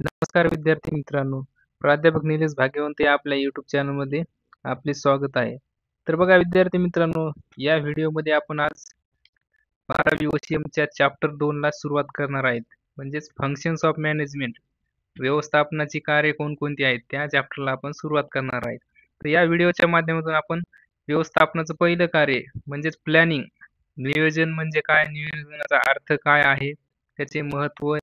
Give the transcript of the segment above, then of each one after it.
नमस्कार विद्यार्थी मित्रांनो. प्राध्यापक निलेश भाग्यवंत या आपल्या YouTube चॅनलमध्ये आपले स्वागत आहे. तर बघा विद्यार्थी मित्रांनो, या व्हिडिओमध्ये आपण आज 12वी OCMच्या चॅप्टर 2 ला सुरुवात करणार आहेत. म्हणजेच फंक्शन्स ऑफ मॅनेजमेंट, व्यवस्थापनाची कार्ये कोणकोणती आहेत, त्या चॅप्टरला आपण सुरुवात करणार आहे. तर या व्हिडिओच्या माध्यमातून आपण व्यवस्थापनाचं पहिलं कार्य म्हणजेच प्लॅनिंग, नियोजन म्हणजे काय, नियोजनाचा अर्थ काय आहे, त्याचे महत्त्व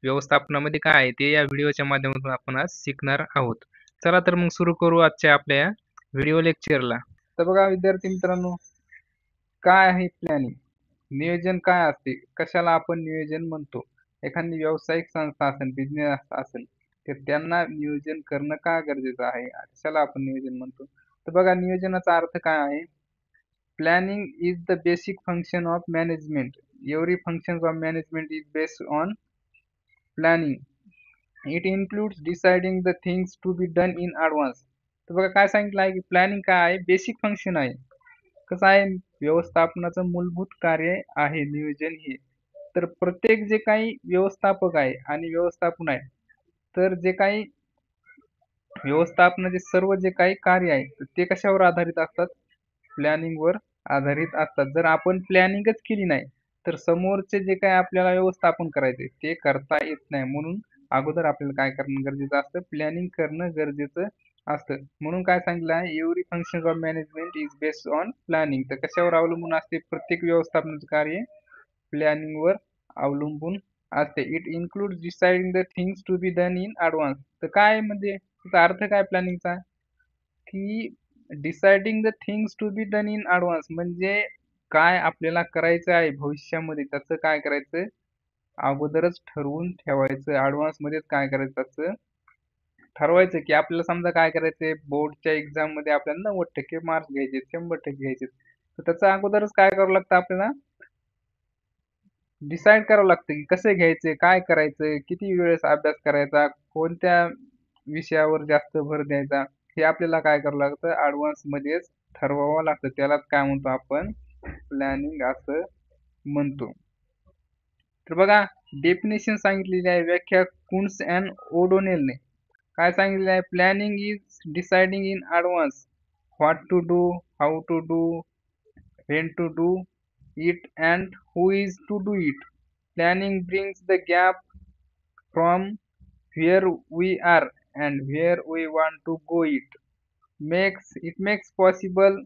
व्यवस्थापनामध्ये काय आहे ते या व्हिडिओच्या माध्यमातून आपण आज शिकणार आहोत. चला तर मग सुरू करू आजच्या आपल्या या व्हिडिओ लेक्चरला. तर बघा विद्यार्थी मित्रांनो, काय आहे प्लॅनिंग? नियोजन काय असते? कशाला आपण नियोजन म्हणतो? एखादी व्यावसायिक संस्था असेल, बिझनेस असेल, तर त्यांना नियोजन करणं का गरजेचं आहे? कशाला आपण नियोजन म्हणतो? तर बघा नियोजनाचा अर्थ काय आहे? Planning is the basic function of management. Every function of management is based on planning. It includes deciding the things to be done in advance. तर बघा काय सांगितलं आहे की प्लॅनिंग काय आहे? बेसिक फंक्शन आहे. कसं आहे? व्यवस्थापनाचं मूलभूत कार्य आहे नियोजन हे. तर प्रत्येक जे काही व्यवस्थापक आहे आणि व्यवस्थापन आहे, तर जे काही व्यवस्थापनाचे सर्व जे काही कार्य आहे, तर ते कशावर आधारित असतात? प्लॅनिंगवर आधारित असतात. जर आपण प्लॅनिंगच केली नाही, तर समोरचे जे काही आपल्याला व्यवस्थापन करायचे ते करता येत नाही. म्हणून अगोदर आपल्याला काय करणं गरजेचं असतं? प्लॅनिंग करणं गरजेचं असतं. म्हणून काय सांगितलं आहे? Every function of management is based on planning. तर कशावर अवलंबून असते? प्रत्येक व्यवस्थापनाचे कार्य प्लॅनिंगवर अवलंबून असते. It includes deciding the things to be done in advance. तर काय म्हणजे त्याचा अर्थ काय प्लॅनिंगचा? की deciding the things to be done in advance म्हणजे काय आपल्याला करायचं आहे भविष्यामध्ये त्याचं काय करायचं? अगोदरच ठरवून ठेवायचं. ॲडव्हान्समध्येच काय करायचं त्याचं ठरवायचं की आपल्याला समजा काय करायचंय बोर्डच्या एक्झाममध्ये आपल्याला 90% मार्क्स घ्यायचे, 100% घ्यायचे. तर त्याचं अगोदरच काय करावं लागतं आपल्याला? डिसाईड करावं लागतं की कसे घ्यायचे, काय करायचं, किती वेळेस अभ्यास करायचा, कोणत्या विषयावर जास्त भर द्यायचा, हे आपल्याला काय करावं लागतं? ॲडव्हान्समध्येच ठरवावं लागतं. त्यालाच काय म्हणतो आपण? प्लॅनिंग असं म्हणतो. तर बघा डेफिनेशन सांगितलेली आहे, व्याख्या कुन्स अँड ओडोनेलने. काय सांगितलेलं आहे? Planning is deciding in advance what to do, how to do, when to do it and who is to do it. Planning brings the gap from where we are and where we want to go. It makes possible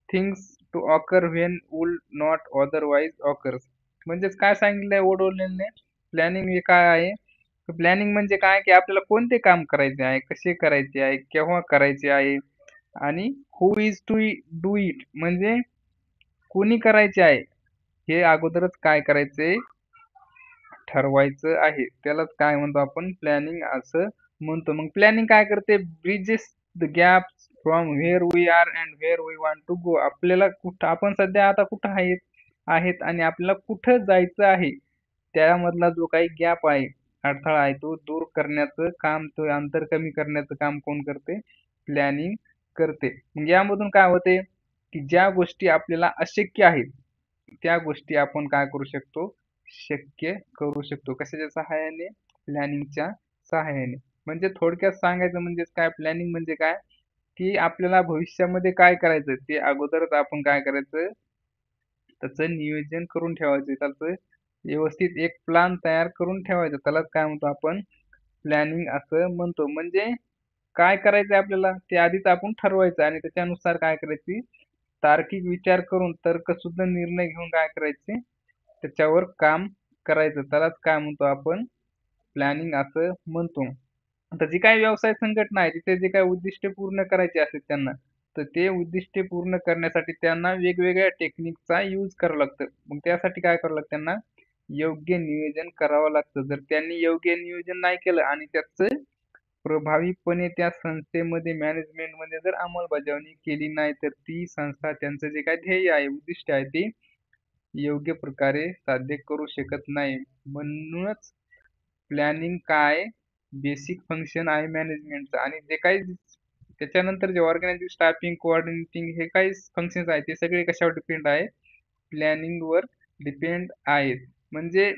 things to occur when would not otherwise occurs. म्हणजेच काय सांगितलंय ओडोनेलने? Planning हे काय आहे? Planning म्हणजे काय की आपल्याला कोणते काम करायचे आहे, कसे करायचे आहे, केव्हा करायचे आहे आणि who is to do it म्हणजे कोणी करायचे आहे हे अगोदरच काय करायचंय? ठरवायचं आहे. त्यालाच काय म्हणतो आपण? प्लॅनिंग असं म्हणतो. मग प्लॅनिंग काय करते? Bridges the gaps from where we are and where we want to go. आपल्याला कुठं आपण सध्या आता कुठं आहेत आणि आपल्याला कुठं जायचं आहे, त्यामधला जो काही गॅप आहे, अडथळा आहे, तो दूर करण्याचं काम, तो अंतर कमी करण्याचं काम कोण करते? प्लॅनिंग करते. मग यामधून काय होते? की ज्या गोष्टी आपल्याला अशक्य आहेत, त्या गोष्टी आपण काय करू शकतो? शक्य करू शकतो. कशाच्या सहाय्याने? प्लॅनिंगच्या सहाय्याने. म्हणजे थोडक्यात सांगायचं म्हणजे काय? प्लॅनिंग म्हणजे काय? की आपल्याला भविष्यामध्ये काय करायचं ते अगोदरच आपण काय करायचं? त्याचं नियोजन करून ठेवायचं. त्याचं व्यवस्थित एक प्लॅन तयार करून ठेवायचा. त्यालाच काय म्हणतो आपण? प्लॅनिंग असं म्हणतो. म्हणजे काय करायचंय आपल्याला ते आधीच आपण ठरवायचं आणि त्याच्यानुसार काय करायची? तार्किक विचार करून तर्कशुद्ध निर्णय घेऊन काय करायचे? त्याच्यावर काम करायचं. त्यालाच काय म्हणतो आपण? प्लॅनिंग असं म्हणतो. आता जी काही व्यवसाय संघटना आहे तिथे जे काही उद्दिष्टे पूर्ण करायची असतात त्यांना, तर ते उद्दिष्टे पूर्ण करण्यासाठी त्यांना वेगवेगळ्या टेक्निकचा यूज करावं लागतं. मग त्यासाठी काय करावं लागतं त्यांना? योग्य नियोजन करावं लागतं. जर त्यांनी योग्य नियोजन नाही केलं आणि त्याचं प्रभावीपणे त्या संस्थेमध्ये मॅनेजमेंटमध्ये जर अंमलबजावणी केली नाही, तर ती संस्था त्यांचं जे काही ध्येय आहे, उद्दिष्ट आहे ते योग्य प्रकारे साध्य करू शकत नाही. म्हणूनच प्लॅनिंग काय? बेसिक फंक्शन आहे मॅनेजमेंटचं. आणि जे काही त्याच्यानंतर जे ऑर्गनायझिंग, स्टाफिंग, कोऑर्डिनेटिंग हे काही फंक्शन्स आहेत ते सगळे कशावर डिपेंड आहे? प्लॅनिंगवर डिपेंड आहेत. म्हणजे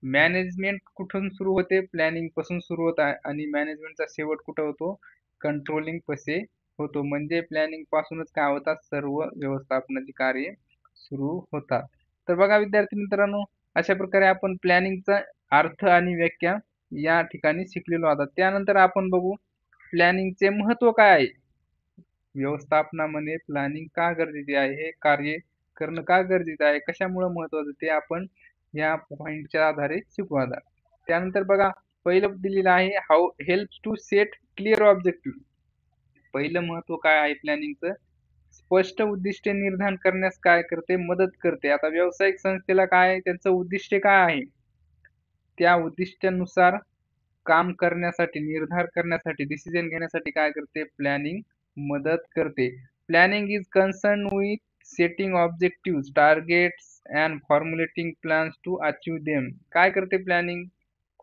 मॅनेजमेंट कुठून सुरू होते? प्लॅनिंग पासून सुरू होत आहे आणि मॅनेजमेंटचा शेवट कुठं होतो? कंट्रोलिंग पाशी होतो. म्हणजे प्लॅनिंग पासूनच काय होतात? सर्व व्यवस्थापनाची कार्य सुरू होतात. तर बघा विद्यार्थी मित्रांनो, अशा प्रकारे आपण प्लॅनिंगचा अर्थ आणि व्याख्या या ठिकाणी शिकलेलो आहोत. त्यानंतर आपण बघू प्लॅनिंगचे महत्त्व काय आहे? व्यवस्थापनामध्ये प्लॅनिंग का गरजेचे आहे? हे कार्य करणं का गरजेचं आहे? कशामुळं महत्त्वाचं ते आपण या पॉइंटच्या आधारे शिकू आता. त्यानंतर बघा पहिलं दिलेलं आहे how helps to set clear objective. पहिलं महत्त्व काय आहे प्लॅनिंगचं? स्पष्ट उद्दिष्टे निर्धारण करण्यास काय करते? मदत करते. आता व्यावसायिक संस्थेला काय आहे? त्यांचं उद्दिष्ट काय आहे? त्या उद्दिष्टानुसार काम करण्यासाठी, निर्धार करण्यासाठी, डिसिजन घेण्यासाठी काय करते? प्लॅनिंग मदत करते. Planning is concern with setting objective, targets and formulating plans to achieve them. काय करते प्लॅनिंग?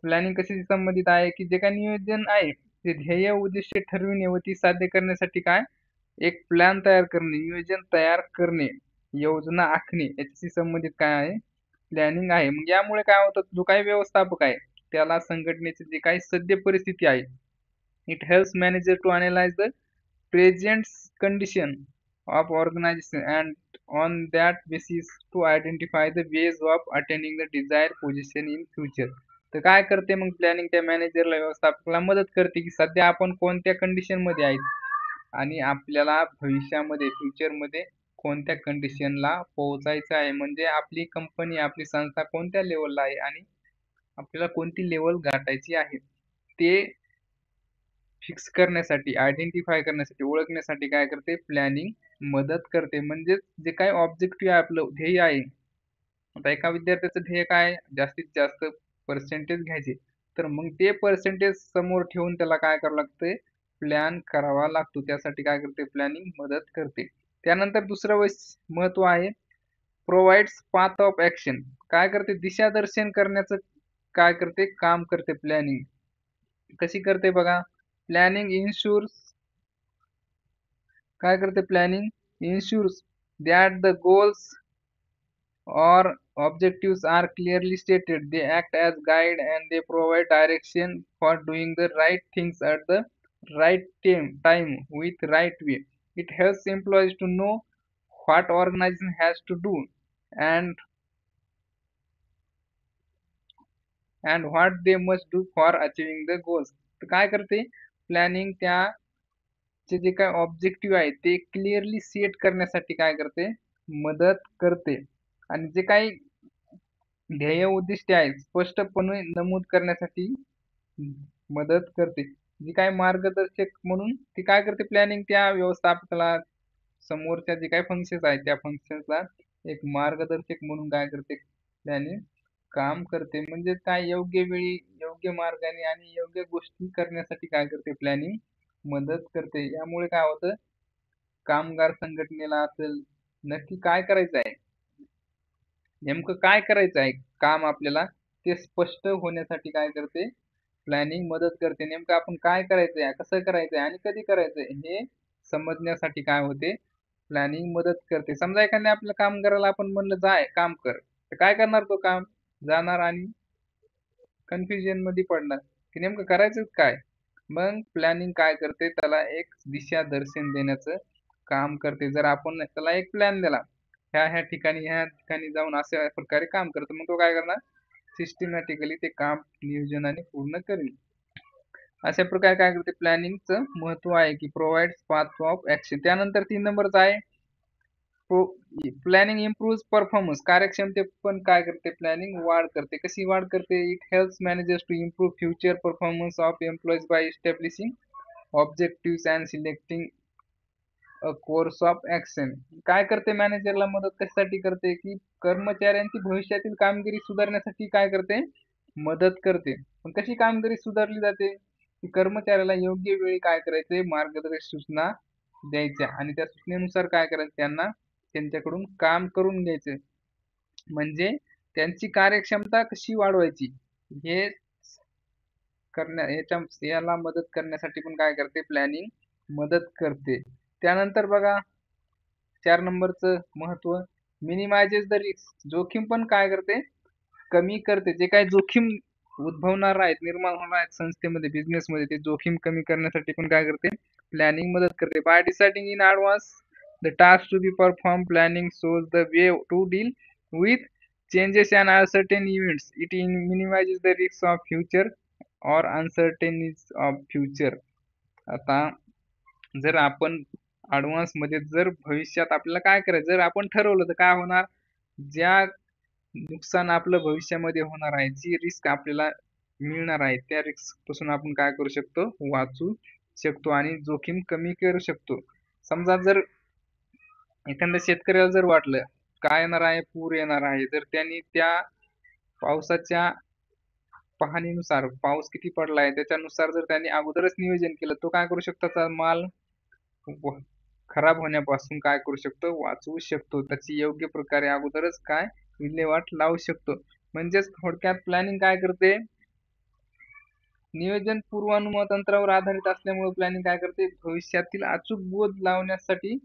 प्लॅनिंग कशाशी संबंधित आहे की जे काही नियोजन आहे ते ध्येय उद्दिष्टे ठरविणे व ती साध्य करण्यासाठी काय एक प्लॅन तयार करणे, नियोजन तयार करणे, योजना आखणे याच्याशी संबंधित काय आहे? प्लॅनिंग आहे. मग यामुळे काय होतं? जो काही व्यवस्थापक आहे त्याला संघटनेची जी काही सद्य परिस्थिती आहे, it helps manager to analyse the present condition of organisation and on that basis to identify the ways of attaining the desire position in future. तर काय करते मग प्लॅनिंग? त्या मॅनेजरला, व्यवस्थापकाला मदत करते की सध्या आपण कोणत्या कंडिशन मध्ये आहेत आणि आपल्याला भविष्यामध्ये फ्युचरमध्ये कोणत्या कंडिशनला पोहोचायचं आहे. म्हणजे आपली कंपनी, आपली संस्था कोणत्या लेवलला आहे आणि आपल्याला कोणती लेवल गाठायची आहे ते फिक्स करण्यासाठी, आयडेंटिफाय करण्यासाठी, ओळखण्यासाठी काय करते? प्लॅनिंग मदत करते. म्हणजेच जे काही ऑब्जेक्टिव्ह आहे, आपलं ध्येय आहे. आता एका विद्यार्थ्याचं ध्येय काय आहे? जास्तीत जास्त पर्सेंटेज घ्यायचे. तर मग ते पर्सेंटेज समोर ठेवून त्याला काय करावं लागतंय? प्लॅन करावा लागतो. त्यासाठी काय करते? प्लॅनिंग मदत करते. त्यानंतर दुसरं महत्त्व आहे प्रोव्हाइड्स पाथ ऑफ ॲक्शन. काय करते? दिशादर्शन करण्याचं काय करते? काम करते प्लॅनिंग. कशी करते बघा? प्लॅनिंग इन्शुअर्स काय करते? Planning इन्शुअर्स that the goals or objectives are clearly stated. They act as guide and they provide direction for doing the right things at the right time with right way. It helps employees to know what organization has to do and what they must do for achieving the goals. तर काय करते? Planning त्याचे जे काय objective आहे ते clearly set करण्यासाठी काय करते? मदत करते. आणि जे काही ध्येय उद्दिष्टे आहेत स्पष्टपणे नमूद करण्यासाठी मदत करते. जी काही मार्गदर्शक म्हणून ती काय करते? प्लॅनिंग त्या व्यवस्थापकाला, समोरच्या जे काही फंक्शन्स आहेत त्या फंक्शन्सला एक मार्गदर्शक म्हणून काय करते? प्लॅनिंग काम करते. म्हणजे काय योग्य वेळी, योग्य मार्गाने आणि योग्य गोष्टी करण्यासाठी काय करते? प्लॅनिंग मदत करते. यामुळे काय होतं? कामगार संघटनेला असेल नक्की काय करायचं आहे, नेमकं काय करायचं आहे काम आपल्याला ते स्पष्ट होण्यासाठी काय करते? प्लॅनिंग मदत करते. नेमकं आपण काय करायचंय, कसं करायचंय आणि कधी करायचंय हे समजण्यासाठी काय होते? प्लॅनिंग मदत करते. समजा एखाद्या आपल्या कामगाराला आपण म्हणलं जाय काम कर, तर काय करणार तो? काम जाणार आणि कन्फ्युजन मध्ये पडणार की नेमकं करायचं काय. मग प्लॅनिंग काय करते? त्याला एक दिशा दर्शन देण्याचं काम करते. जर आपण त्याला एक प्लॅन दिला, ह्या ठिकाणी जाऊन अशा प्रकारे काम करतो, मग तो काय करणार? सिस्टमॅटिकली ते काम नियोजनाने पूर्ण करेल. अशा प्रकारे काय करते? प्लॅनिंगचं महत्व आहे की प्रोव्हाइड्स पाथ ऑफ ऍक्शन. त्यानंतर 3 नंबरचा आहे प्लॅनिंग इम्प्रूव्ह परफॉर्मन्स. कार्यक्षमते पण काय करते? प्लॅनिंग वाढ करते. कशी वाढ करते? It helps managers to improve future performance of employees by establishing objectives and selecting a course of action. काय करते? मॅनेजरला मदत कशासाठी करते? की कर्मचाऱ्यांची भविष्यातील कामगिरी सुधारण्यासाठी काय करते? मदत करते. पण कशी कामगिरी सुधारली जाते? की कर्मचाऱ्याला योग्य वेळी काय करायचे? मार्गदर्शक सूचना द्यायच्या आणि त्या सूचनेनुसार काय करायचं? त्यांना त्यांच्याकडून काम करून घ्यायचं. म्हणजे त्यांची कार्यक्षमता कशी वाढवायची हे याला मदत करण्यासाठी पण काय करते? प्लॅनिंग मदत करते. त्यानंतर बघा 4 नंबरचं महत्व मिनिमाइजेस द रिस्क. जोखीम पण काय करते? कमी करते. जे काही जोखीम उद्भवणार आहेत, निर्माण होणार आहेत संस्थेमध्ये, बिझनेसमध्ये, ते जोखीम कमी करण्यासाठी पण काय करते, प्लॅनिंग मदत करते. By deciding in advance the task to be perform, planning shows the way to deal with changes and uncertain events. It minimizes the risks of future or uncertainties of future. आता जर आपण advance मध्ये जर भविष्यात आपल्याला काय करायचं, जर आपण ठरवलं तर काय होणार, ज्या नुकसान आपलं भविष्यामध्ये होणार आहे, जी रिस्क आपल्याला मिळणार आहे, त्या रिस्क पासून आपण काय करू शकतो, वाचू शकतो आणि जोखीम कमी करू शकतो. समजा जर एखाद्या शेतकऱ्याला जर वाटलं काय येणार आहे, पूर येणार आहे, तर त्यांनी त्या पावसाच्या पाहणीनुसार, पाऊस किती पडला आहे त्याच्यानुसार जर त्यांनी अगोदरच नियोजन केलं, तो काय करू शकतो, त्याचा माल खराब होण्यापासून काय करू शकतो, वाचवू शकतो. त्याची योग्य प्रकारे अगोदरच काय विल्हेवाट लावू शकतो. म्हणजेच थोडक्यात प्लॅनिंग काय करते, नियोजन पूर्वानुमान तंत्रावर आधारित असल्यामुळे प्लॅनिंग काय करते, भविष्यातील अचूक बोध लावण्यासाठी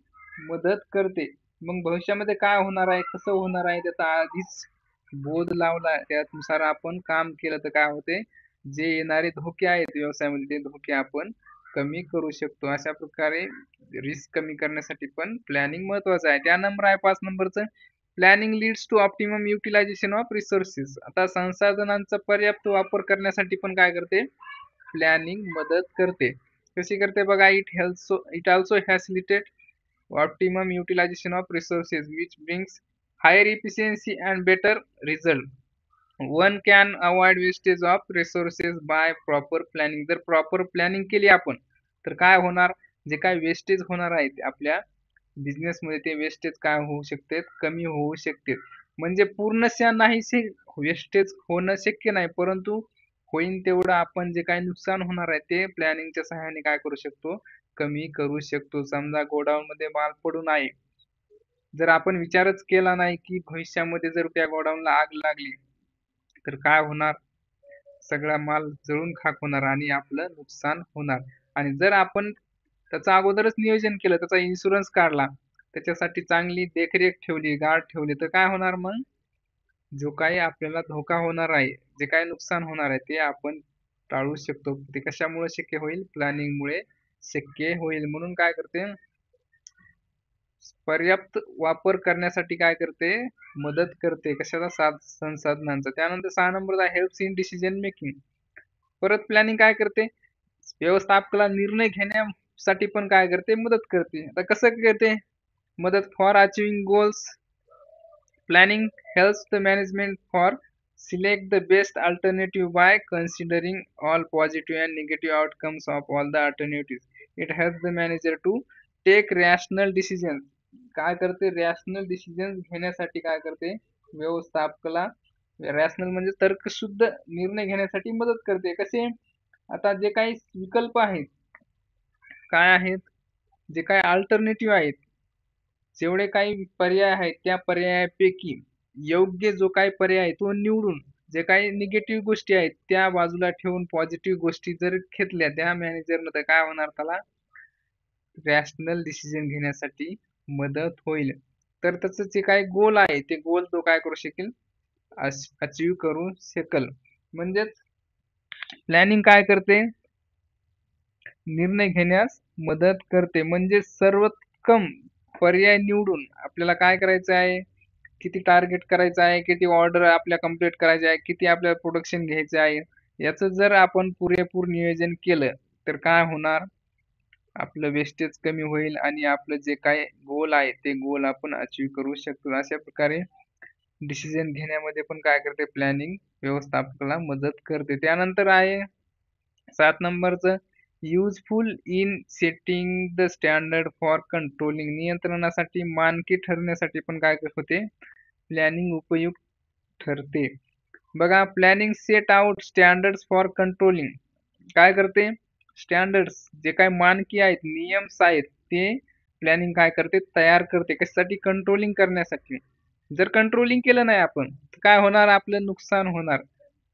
मदत करते. मग भविष्यामध्ये काय होणार आहे, कसं होणार आहे, त्याचा आधीच बोध लावला, त्यानुसार आपण काम केलं तर काय होते, जे येणारे धोके आहेत व्यवसायामध्ये, ते धोके आपण कमी करू शकतो. अशा प्रकारे रिस्क कमी करण्यासाठी पण प्लॅनिंग महत्वाचं आहे. त्या नंबर आहे 5 नंबरचं, planning leads to optimum utilisation of resources. आता संसाधनांचा पर्याप्त वापर करण्यासाठी पण काय करते, प्लॅनिंग मदत करते. कशी करते बघा, it also facilitate optimum utilisation of resources which brings higher efficiency and better result. One can avoid wastage of resources by proper planning. जर प्रॉपर प्लॅनिंग केली आपण तर काय होणार, जे काय वेस्टेज होणार आहे आपल्या बिझनेसमध्ये, ते वेस्टेज काय होऊ शकते, कमी होऊ शकते. म्हणजे पूर्णशः नाहीसे वेस्टेज होणं शक्य नाही, परंतु होईल तेवढं आपण जे काही नुकसान होणार आहे ते प्लॅनिंगच्या सहाय्याने काय करू शकतो, कमी करू शकतो. समजा गोडाऊन मध्ये माल पडून आहे, जर आपण विचारच केला नाही की भविष्यामध्ये जर त्या गोडाऊनला आग लागली तर काय होणार, सगळा माल जळून खाक होणार आणि आपलं नुकसान होणार. आणि जर आपण त्याचं अगोदरच नियोजन केलं, त्याचा इन्शुरन्स काढला, त्याच्यासाठी चांगली देखरेख ठेवली, गार्ड ठेवली, तर काय होणार, मग जो काही आपल्याला धोका होणार आहे, जे काही नुकसान होणार आहे, ते आपण टाळू शकतो. ते कशामुळे शक्य होईल, प्लॅनिंगमुळे शक्य होईल. म्हणून काय करते, पर्याप्त वापर करण्यासाठी काय करते, मदत करते. कशाचा, संसाधनांचा. त्यानंतर 6 नंबरचा हेल्प्स इन डिसिजन मेकिंग. परत प्लॅनिंग काय करते, व्यवस्थापकाला निर्णय घेण्यासाठी पण काय करते, मदत करते. आता कसं करते मदत, for achieving goals, planning helps the management for select the best alternative by considering all positive and negative outcomes of all the alternatives. It helps the manager to take rational decisions. काय करते, rational decision घेण्यासाठी काय करते, व्यवस्थापकाला rational म्हणजे तर्कशुद्ध निर्णय घेण्यासाठी मदत करते. कसे, आता जे काही विकल्प आहेत, काय आहेत, जे काही अल्टरनेटिव्ह आहेत, जेवढे काही पर्याय आहेत, त्या पर्यायापैकी योग्य जो काही पर्याय आहे तो निवडून, जे काही निगेटिव्ह गोष्टी आहेत त्या बाजूला ठेवून पॉझिटिव्ह गोष्टी जर घेतल्या त्या मॅनेजरनं, तर काय होणार, त्याला रॅशनल डिसिजन घेण्यासाठी मदत होईल. तर त्याचं जे काही गोल आहे ते गोल तो काय करू शकेल, अचीव करू शकेल. म्हणजेच प्लॅनिंग काय करते, निर्णय घेण्यास मदत करते. म्हणजे सर्वोत्तम पर्याय निवडून आपल्याला काय करायचं आहे, किती टार्गेट करायचं आहे, किती ऑर्डर आपल्या कंप्लीट करायच्या आहे, किती आपल्याला प्रोडक्शन घ्यायचं आहे, याचं जर आपण पुरेपूर नियोजन केलं तर काय होणार, आपलं वेस्टेज कमी होईल आणि आपलं जे काय गोल आहे ते गोल आपण अचीव करू शकतो. अशा प्रकारे डिसिजन घेण्यामध्ये पण काय करते, प्लॅनिंग व्यवस्थापकाला मदत करते. त्यानंतर आहे 7 नंबरचं, useful in setting the standard for controlling. नियंत्रणासाठी, मानके ठरण्यासाठी पण काय होते, प्लॅनिंग उपयुक्त ठरते. बघा, planning set out standards for controlling. काय करते, स्टँडर्ड्स जे काय मानके आहेत, नियम्स आहेत, ते प्लॅनिंग काय करते, तयार करते. कशासाठी, कंट्रोलिंग करण्यासाठी. जर कंट्रोलिंग केलं नाही आपण तर काय होणार, आपलं नुकसान होणार.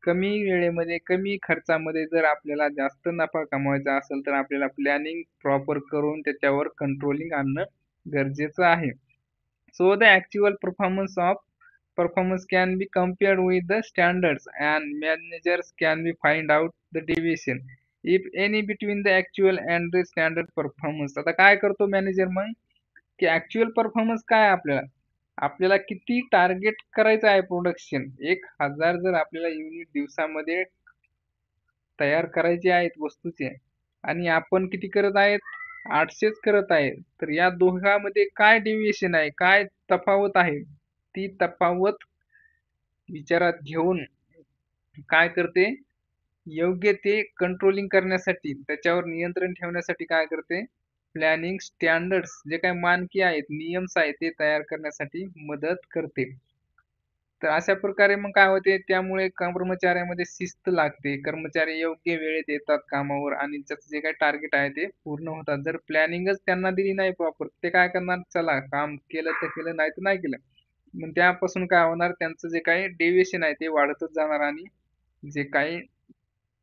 कमी वेळेमध्ये, कमी खर्चामध्ये जर आपल्याला जास्त नफा कमवायचा असेल तर आपल्याला प्लॅनिंग प्रॉपर करून त्याच्यावर कंट्रोलिंग आणणं गरजेचं आहे. So the actual performance can be compared with the standards and managers can be find out the deviation if any between the actual and the standard performance. आता काय करतो मॅनेजर मग, की ऍक्च्युअल परफॉर्मन्स काय आहे आपल्याला, आपल्याला किती टार्गेट करायचं आहे प्रोडक्शन, 1000 जर आपल्याला युनिट दिवसामध्ये तयार करायचे आहेत वस्तूचे आणि आपण किती करत आहेत, 800च करत आहे, तर या दोघांमध्ये काय डेव्हिएशन आहे, काय तफावत आहे, ती तफावत विचारात घेऊन काय करते, योग्य ते कंट्रोलिंग करण्यासाठी, त्याच्यावर नियंत्रण ठेवण्यासाठी काय करते, प्लॅनिंग स्टँडर्ड्स जे काही मानके आहेत, नियम्स आहेत, ते तयार करण्यासाठी मदत करते. तर अशा प्रकारे मग काय होते, त्यामुळे कर्मचाऱ्यामध्ये शिस्त लागते, कर्मचारी योग्य वेळेत येतात कामावर आणि त्याचं जे काही टार्गेट आहे ते पूर्ण होतात. जर प्लॅनिंगच त्यांना दिली नाही प्रॉपर, ते काय करणार, चला काम केलं तर केलं, नाही तर नाही केलं. मग त्यापासून काय होणार, त्यांचं जे काही डेव्हिएशन आहे ते वाढतच जाणार आणि जे काही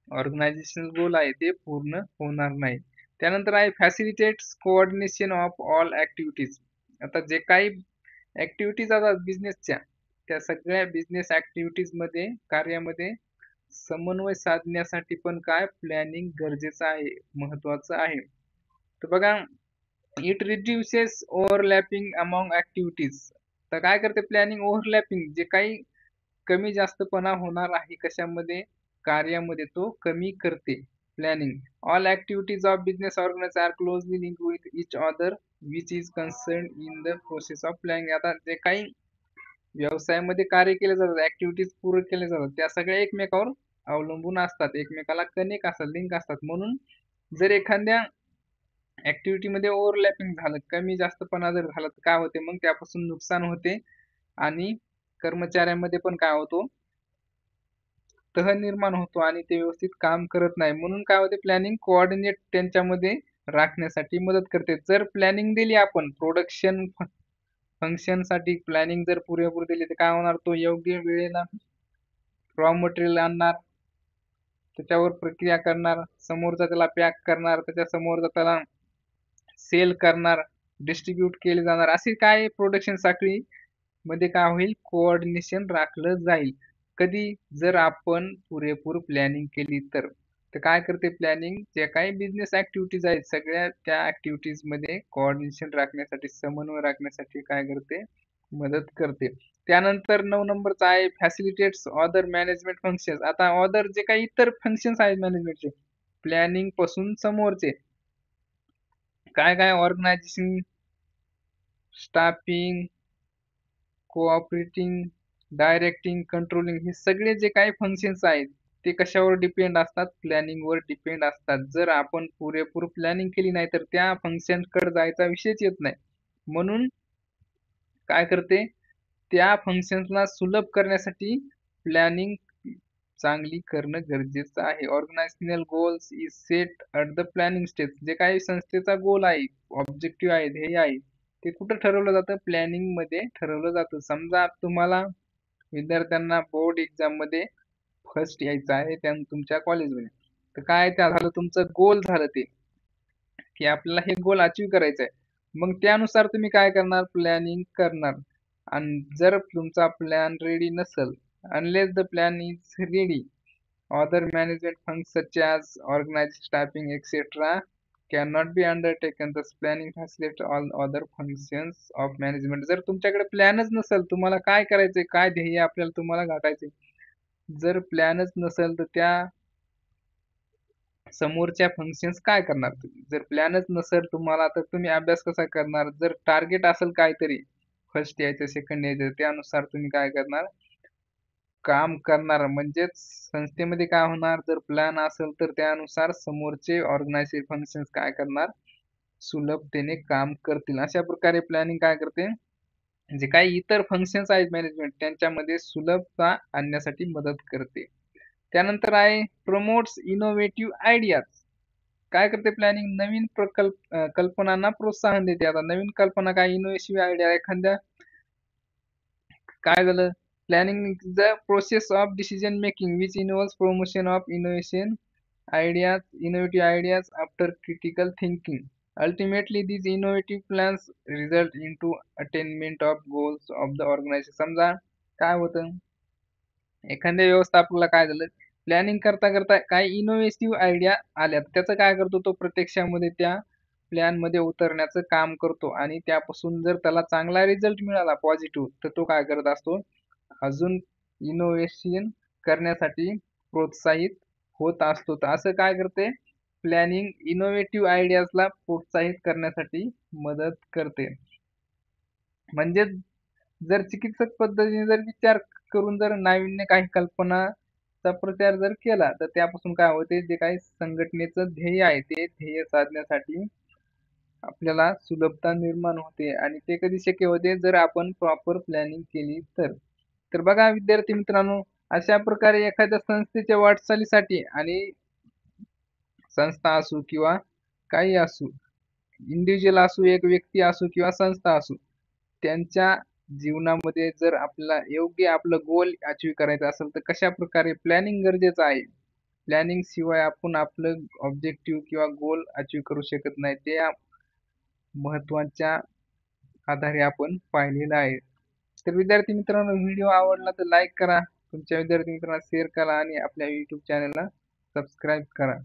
ऑर्गनायझेशनल गोल आहे ते पूर्ण होणार नाही. त्यानंतर आहे facilitates coordination of all activities. आता जे काही ऍक्टिव्हिटीज असतात बिझनेसच्या, त्या सगळ्या बिझनेस ऍक्टिव्हिटीज मध्ये, कार्यामध्ये समन्वय साधण्यासाठी पण काय प्लॅनिंग गरजेचं आहे, महत्वाचं आहे. तर बघा, it reduces overlapping among activities. तर काय करते प्लॅनिंग, ओव्हरलॅपिंग जे काही कमी जास्तपणा होणार आहे कशामध्ये, कार्यामध्ये, तो कमी करते planning. All activities of business organise are closely link with each other which is concern in the process of planning. आता जे काही व्यवसायामध्ये कार्य केले जातात, ऍक्टिव्हिटीज पूर्ण केले जातात, त्या सगळ्या एकमेकावर अवलंबून असतात, एकमेकाला कनेक्ट असतात, लिंक असतात. म्हणून जर एखाद्या ऍक्टिव्हिटी मध्ये ओव्हरलॅपिंग झालं, कमी जास्तपणा जर झाला, तर काय होते, मग त्यापासून नुकसान होते आणि कर्मचाऱ्यांमध्ये पण काय होतो, तह निर्माण होतो आणि ते व्यवस्थित काम करत नाही. म्हणून काय होते, प्लॅनिंग कोऑर्डिनेट त्यांच्यामध्ये राखण्यासाठी मदत करते. जर प्लॅनिंग दिली आपण प्रोडक्शन फंक्शन साठी, प्लॅनिंग जर पुरेपूर दिली, तर काय होणार, तो योग्य वेळेला रॉ मटेरियल आणणार, त्याच्यावर प्रक्रिया करणार, समोरचा त्याला पॅक करणार, त्याच्या समोरचा त्याला सेल करणार, डिस्ट्रीब्यूट केले जाणार, असे काय प्रोडक्शन साखळी मध्ये काय होईल, कोऑर्डिनेशन राखलं जाईल. कधी, जर आपण पुरेपूर प्लॅनिंग केली तर. तर काय करते प्लॅनिंग, जे काही बिझनेस ऍक्टिव्हिटीज आहेत सगळ्या त्या ऍक्टिव्हिटीज मध्ये कोऑर्डिनेशन राखण्यासाठी, समन्वय राखण्यासाठी काय करते, मदत करते. त्यानंतर 9 नंबरचा आहे फॅसिलिटेट्स अदर मॅनेजमेंट फंक्शन्स. आता अदर जे काही इतर फंक्शन्स आहेत मॅनेजमेंटचे, प्लॅनिंग पासून समोरचे काय काय, organisation, staffing, cooperating, directing, controlling, हे सगळे जे काही फंक्शन्स आहेत ते कशावर डिपेंड असतात, प्लॅनिंग वर डिपेंड असतात. जर आपण पुरेपूर प्लॅनिंग केली नाही तर त्या फंक्शन कडे जायचा विषयच येत नाही. म्हणून काय करते, त्या फंक्शन्सला सुलभ करण्यासाठी प्लॅनिंग चांगली करणं गरजेचं आहे. Organisational goals is set at the planning stage. जे काही संस्थेचा गोल आहे, ऑब्जेक्टिव्ह आहे, ध्येय आहे, ते कुठं ठरवलं जातं, प्लॅनिंग मध्ये ठरवलं जातं. समजा तुम्हाला विद्यार्थ्यांना बोर्ड एक्झाम मध्ये फर्स्ट यायचं आहे तुमच्या कॉलेजमध्ये, तर काय त्या झालं, तुमचं गोल झालं ते, की आपल्याला हे गोल अचीव करायचं आहे. मग त्यानुसार तुम्ही काय करणार, प्लॅनिंग करणार. आणि जर तुमचा प्लॅन रेडी नसेल, unless the plan is ready, other management functions such as organizing, staffing, etc. cannot be undertaken. Thus planning facilitates all other functions of management. जर तुमच्याकडे प्लॅनच नसेल, तुम्हाला काय करायचंय, काय ध्येय आपल्याला तुम्हाला गाठायचे, जर प्लॅनच नसेल तर त्या समोरच्या फंक्शन्स काय करणार तुम्ही. जर प्लॅनच नसेल तुम्हाला, तर तुम्ही अभ्यास कसा करणार. जर टार्गेट असेल काहीतरी, फर्स्ट यायचं, सेकंड यायचं, त्यानुसार तुम्ही काय करणार, काम करणार. म्हणजेच संस्थेमध्ये काय होणार, जर प्लॅन असेल तर त्यानुसार समोरचे ऑर्गनायझेशन फंक्शन्स काय करणार, सुलभतेने काम करतील. अशा प्रकारे प्लॅनिंग काय करते, जे काही इतर फंक्शन्स आहेत मॅनेजमेंट, त्यांच्यामध्ये सुलभता आणण्यासाठी मदत करते. त्यानंतर आहे प्रमोट्स इनोव्हेटिव्ह आयडियाज. काय करते प्लॅनिंग, नवीन कल्पनांना प्रोत्साहन देते. आता नवीन कल्पना काय, इनोव्हेटिव्ह आयडिया, एखाद्या काय झालं, planning is the process of decision making which involves promotion of innovative ideas after critical thinking. Ultimately, these innovative plans result into attainment of goals of the organization. समजा काय होतं, एखाद्या व्यवस्थापकाला काय झालं, प्लॅनिंग करता करता काही इनोव्हेटिव्ह आयडिया आल्यात. त्याचं काय करतो तो प्रत्यक्षामध्ये त्या प्लॅनमध्ये उतरण्याचं काम करतो आणि त्यापासून जर त्याला चांगला रिझल्ट मिळाला पॉझिटिव्ह, तर तो काय करत असतो, अजून इनोव्हेशन करण्यासाठी प्रोत्साहित होत असतो. तर असं काय करते, प्लॅनिंग इनोव्हेटिव्ह आयडियाजला प्रोत्साहित करण्यासाठी मदत करते. म्हणजेच जर चिकित्सक पद्धतीने जर विचार करून जर नाविन्य काही कल्पनाचा प्रचार जर केला, तर त्यापासून काय होते, जे काही संघटनेचं ध्येय आहे, ते ध्येय साधण्यासाठी आपल्याला सुलभता निर्माण होते आणि ते कधी शक्य होते, जर आपण प्रॉपर प्लॅनिंग केली तर. तर बघा विद्यार्थी मित्रांनो, अशा प्रकारे एखाद्या संस्थेच्या वाटचालीसाठी आणि संस्था असू किंवा काही असू, इंडिव्हिज्युअल असू, एक व्यक्ती असू किंवा संस्था असू, त्यांच्या जीवनामध्ये जर आपल्याला योग्य आपलं गोल अचीव्ह करायचं असेल, तर कशाप्रकारे प्लॅनिंग गरजेचं आहे. प्लॅनिंग शिवाय आपण आपलं ऑब्जेक्टिव्ह किंवा गोल अचीव्ह करू शकत नाही. ते महत्त्वाच्या आधारे आपण पाहिलेलं आहे. तर विद्यार्थी मित्रांनो, व्हिडिओ आवडला तर लाईक करा, तुमच्या विद्यार्थी मित्रांना शेअर करा आणि आपल्या YouTube चॅनलला सबस्क्राईब करा.